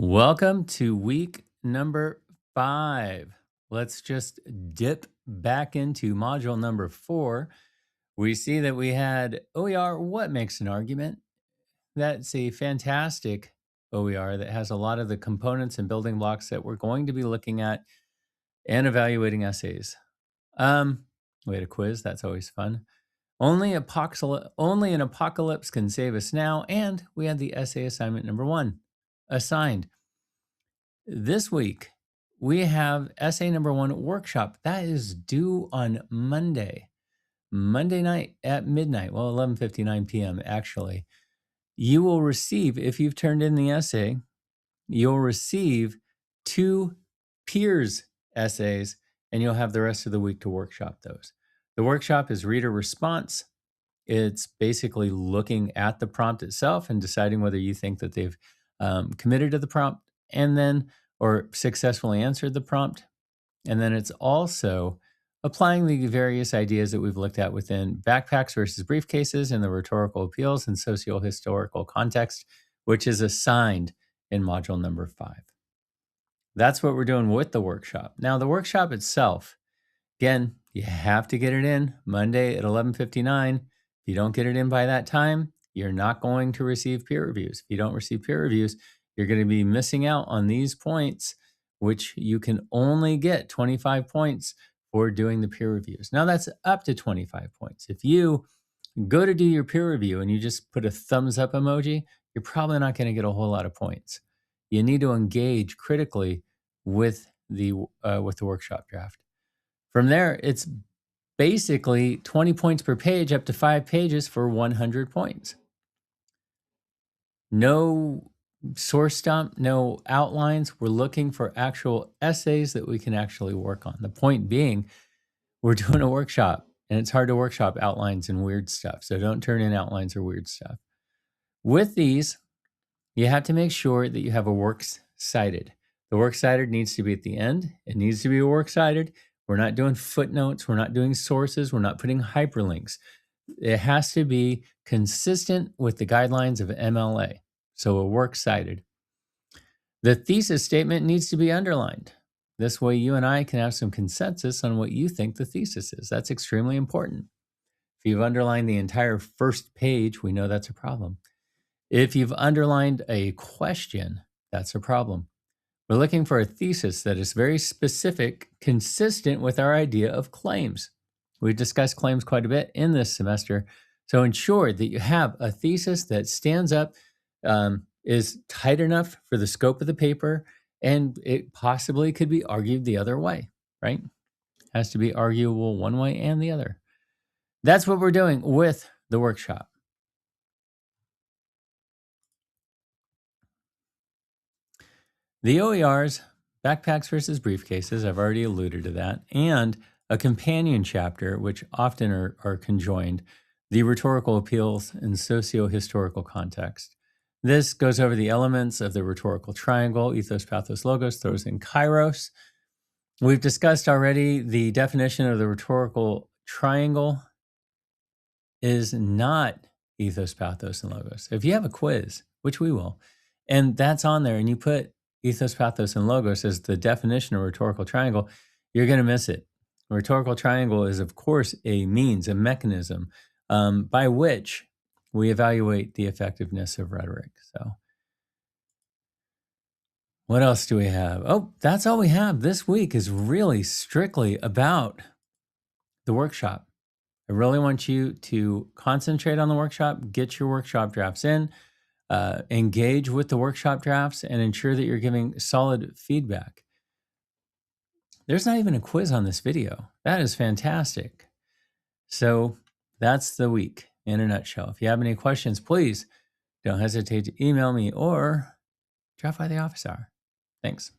Welcome to week number 5. Let's just dip back into module number 4. We see that we had OER, what makes an argument? That's a fantastic OER that has a lot of the components and building blocks that we're going to be looking at and evaluating essays. We had a quiz, that's always fun. Only an apocalypse can save us now, and we had the essay assignment number 1 assigned. This week, we have essay number 1 workshop. That is due on Monday night at midnight. Well, 11:59 p.m. actually. You will receive, if you've turned in the essay, you'll receive 2 peers essays, and you'll have the rest of the week to workshop those. The workshop is reader response. It's basically looking at the prompt itself and deciding whether you think that they've committed to the prompt and then or successfully answered the prompt. And then it's also applying the various ideas that we've looked at within backpacks versus briefcases and the rhetorical appeals and socio-historical context, which is assigned in module number 5. That's what we're doing with the workshop. Now, the workshop itself, again, you have to get it in Monday at 11:59. If you don't get it in by that time, you're not going to receive peer reviews. If you don't receive peer reviews, you're going to be missing out on these points, which you can only get 25 points for doing the peer reviews. Now, that's up to 25 points. If you go to do your peer review and you just put a thumbs up emoji, you're probably not going to get a whole lot of points. You need to engage critically with the workshop draft. From there, it's basically 20 points per page up to 5 pages for 100 points. No source dump, no outlines. We're looking for actual essays that we can actually work on. The point being, we're doing a workshop, and it's hard to workshop outlines and weird stuff. So don't turn in outlines or weird stuff. With these, you have to make sure that you have a works cited. The works cited needs to be at the end. It needs to be a works cited. We're not doing footnotes. We're not doing sources. We're not putting hyperlinks. It has to be consistent with the guidelines of MLA. So a works cited. The thesis statement needs to be underlined. This way you and I can have some consensus on what you think the thesis is. That's extremely important. If you've underlined the entire first page, we know that's a problem. If you've underlined a question, that's a problem. We're looking for a thesis that is very specific, consistent with our idea of claims. We've discussed claims quite a bit in this semester. So ensure that you have a thesis that stands up, is tight enough for the scope of the paper, and it possibly could be argued the other way, right? Has to be arguable one way and the other. That's what we're doing with the workshop. The OERs, backpacks versus briefcases, I've already alluded to that, and a companion chapter, which often are conjoined, the rhetorical appeals and socio-historical context. This goes over the elements of the rhetorical triangle, ethos, pathos, logos, throws in kairos. We've discussed already the definition of the rhetorical triangle is not ethos, pathos, and logos. If you have a quiz, which we will, and that's on there, and you put ethos, pathos, and logos as the definition of rhetorical triangle, you're going to miss it. A rhetorical triangle is, of course, a means, a mechanism by which we evaluate the effectiveness of rhetoric. So what else do we have? Oh, that's all we have. This week is really strictly about the workshop. I really want you to concentrate on the workshop, get your workshop drafts in, engage with the workshop drafts, and ensure that you're giving solid feedback. There's not even a quiz on this video. That is fantastic. So that's the week in a nutshell. If you have any questions, please don't hesitate to email me or drop by the office hour. Thanks.